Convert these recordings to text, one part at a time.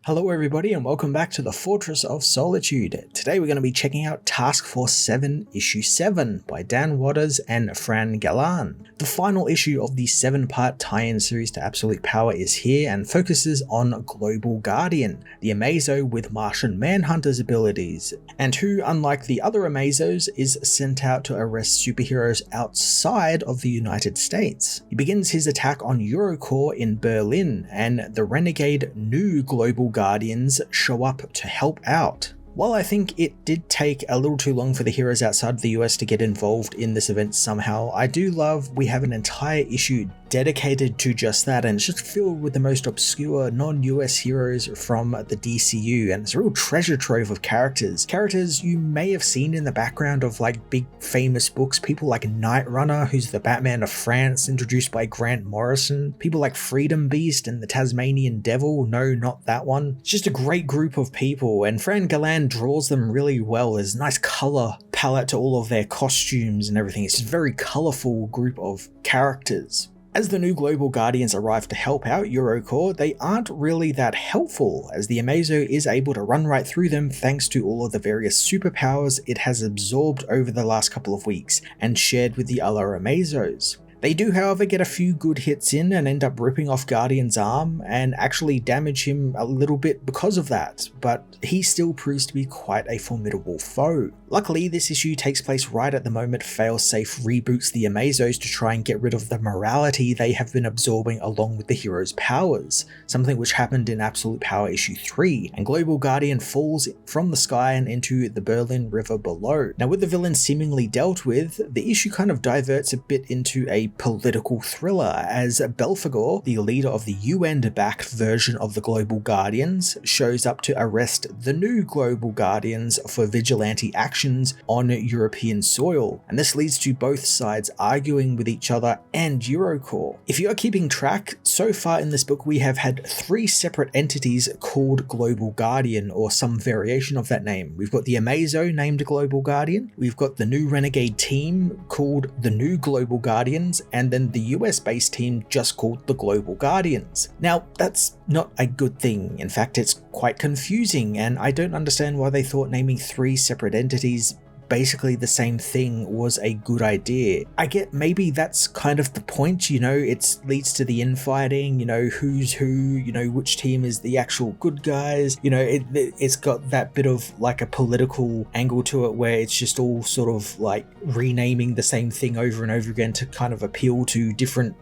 Hello everybody and welcome back to the Fortress of Solitude. Today we're going to be checking out Task Force VII Issue 7 by Dan Watters and Fran Galan. The final issue of the 7-part tie-in series to Absolute Power is here and focuses on Global Guardian, the Amazo with Martian Manhunter's abilities, and who, unlike the other Amazos, is sent out to arrest superheroes outside of the United States. He begins his attack on Eurocorps in Berlin, and the renegade new Global Guardians show up to help out. While I think it did take a little too long for the heroes outside of the US to get involved in this event somehow, I do love we have an entire issue dedicated to just that, and it's just filled with the most obscure non-US heroes from the DCU, and it's a real treasure trove of characters you may have seen in the background of like big famous books, people like Night Runner, who's the Batman of France introduced by Grant Morrison, people like Freedom Beast and the Tasmanian Devil, no, not that one. It's just a great group of people, and Fran Galan draws them really well. There's a nice color palette to all of their costumes and everything. It's a very colorful group of characters. As the new Global Guardians arrive to help out Eurocorps, they aren't really that helpful, as the Amazo is able to run right through them thanks to all of the various superpowers it has absorbed over the last couple of weeks and shared with the other Amazos. They do, however, get a few good hits in and end up ripping off Guardian's arm and actually damage him a little bit because of that, but he still proves to be quite a formidable foe. Luckily, this issue takes place right at the moment Failsafe reboots the Amazos to try and get rid of the morality they have been absorbing along with the heroes' powers, something which happened in Absolute Power issue 3, and Global Guardian falls from the sky and into the Berlin River below. Now, with the villain seemingly dealt with, the issue kind of diverts a bit into a political thriller, as Belphegor, the leader of the UN-backed version of the Global Guardians, shows up to arrest the new Global Guardians for vigilante actions on European soil, and this leads to both sides arguing with each other and Eurocorps. If you are keeping track, so far in this book we have had 3 separate entities called Global Guardian, or some variation of that name. We've got the Amazo named Global Guardian, we've got the new Renegade team called the New Global Guardians, and then the US-based team just called the Global Guardians. Now, that's not a good thing. In fact, it's quite confusing, and I don't understand why they thought naming 3 separate entities basically the same thing was a good idea. I get maybe that's kind of the point, it leads to the infighting, who's who, which team is the actual good guys, it's got that bit of like a political angle to it where it's just all sort of like renaming the same thing over and over again to kind of appeal to different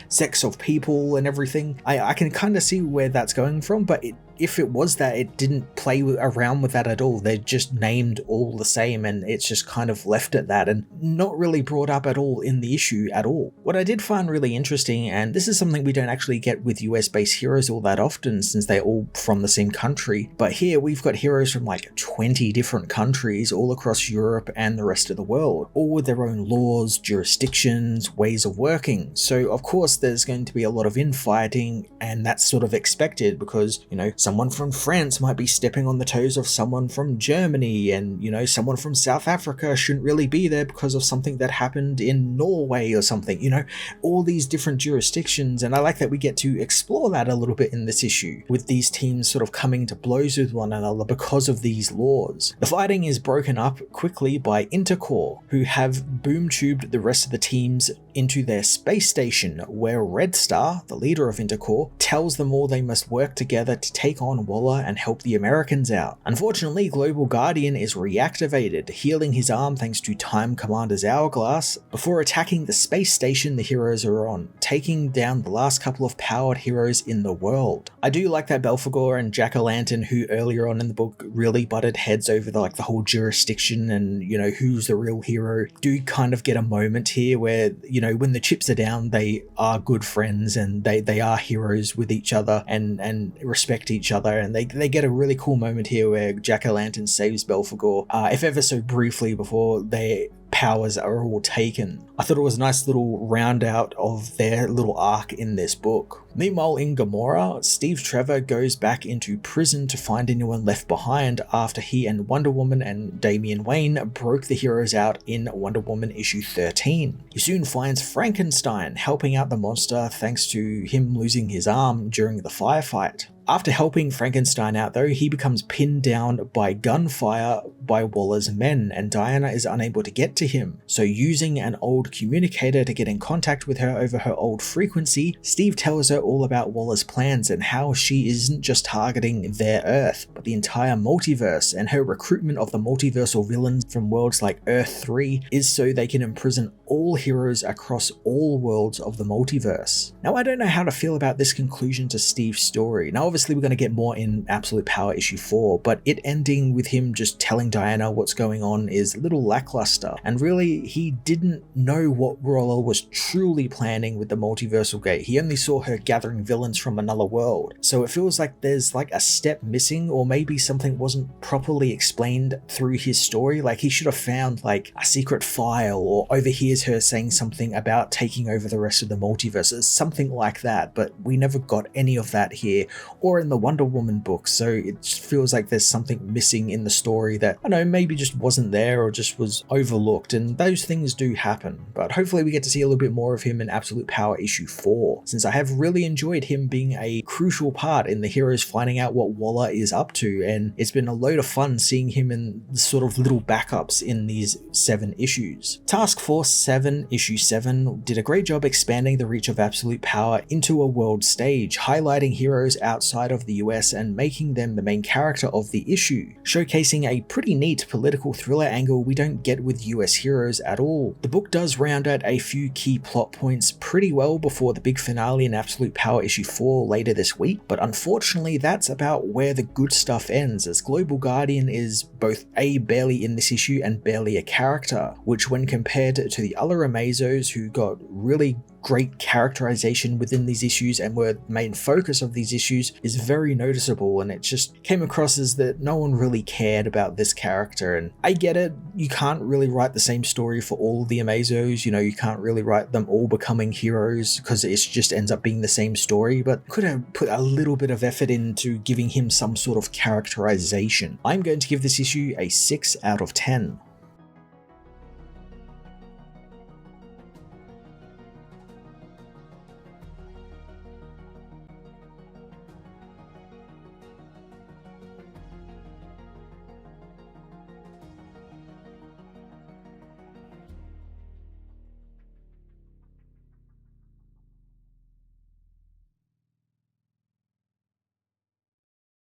sects of people and everything. I can kind of see where that's going from, but if it was that, it didn't play around with that at all. They're just named all the same, and it's just kind of left at that and not really brought up at all in the issue at all. What I did find really interesting, and this is something we don't actually get with US-based heroes all that often since they're all from the same country, but here we've got heroes from like 20 different countries all across Europe and the rest of the world, all with their own laws, jurisdictions, ways of working. So of course there's going to be a lot of infighting, and that's sort of expected because, someone from France might be stepping on the toes of someone from Germany, and someone from South Africa shouldn't really be there because of something that happened in Norway or something, all these different jurisdictions. And I like that we get to explore that a little bit in this issue, with these teams sort of coming to blows with one another because of these laws. The fighting is broken up quickly by Intercorps, who have boom tubed the rest of the teams into their space station, where Red Star, the leader of Intercorps, tells them all they must work together to take on Waller and help the Americans out. Unfortunately, Global Guardian is reactivated, healing his arm thanks to Time Commander's hourglass, before attacking the space station the heroes are on, taking down the last couple of powered heroes in the world. I do like that Belphegor and Jack-o'-lantern, who earlier on in the book really butted heads over the whole jurisdiction and who's the real hero, do kind of get a moment here where when the chips are down, they are good friends and they are heroes with each other and respect each other, and they get a really cool moment here where Jack-o'-lantern saves Belphegor, if ever so briefly, before their powers are all taken. I thought it was a nice little round out of their little arc in this book. Meanwhile, in Gamora, Steve Trevor goes back into prison to find anyone left behind after he and Wonder Woman and Damian Wayne broke the heroes out in Wonder Woman issue 13. He soon finds Frankenstein helping out the monster thanks to him losing his arm during the firefight. After helping Frankenstein out though, he becomes pinned down by gunfire by Waller's men, and Diana is unable to get to him. So using an old communicator to get in contact with her over her old frequency, Steve tells her all about Waller's plans and how she isn't just targeting their Earth, but the entire multiverse, and her recruitment of the multiversal villains from worlds like Earth 3 is so they can imprison all heroes across all worlds of the multiverse. Now, I don't know how to feel about this conclusion to Steve's story. Now, obviously we're going to get more in Absolute Power issue 4, but it ending with him just telling Diana what's going on is a little lackluster, and really he didn't know what Waller was truly planning with the multiversal gate. He only saw her gathering villains from another world, so it feels like there's like a step missing, or maybe something wasn't properly explained through his story. Like he should have found like a secret file, or overhears her saying something about taking over the rest of the multiverse, something like that, but we never got any of that here or in the Wonder Woman book, so it just feels like there's something missing in the story that, I don't know, maybe just wasn't there or just was overlooked, and those things do happen. But hopefully we get to see a little bit more of him in Absolute Power issue 4, since I have really enjoyed him being a crucial part in the heroes finding out what Waller is up to, and it's been a load of fun seeing him in sort of little backups in these 7 issues. Task Force 7 issue 7 did a great job expanding the reach of Absolute Power into a world stage, highlighting heroes outside of the US and making them the main character of the issue, showcasing a pretty neat political thriller angle we don't get with US heroes at all. The book does round out a few key plot points pretty well before the big finale in Absolute Power issue 4 later this week, but unfortunately that's about where the good stuff ends, as Global Guardian is both barely in this issue and barely a character, which when compared to the other Amazos who got really great characterization within these issues and were the main focus of these issues, is very noticeable, and it just came across as that no one really cared about this character. And I get it, you can't really write the same story for all the Amazos, you know, you can't really write them all becoming heroes because it just ends up being the same story, but could have put a little bit of effort into giving him some sort of characterization. I'm going to give this issue a 6 out of 10.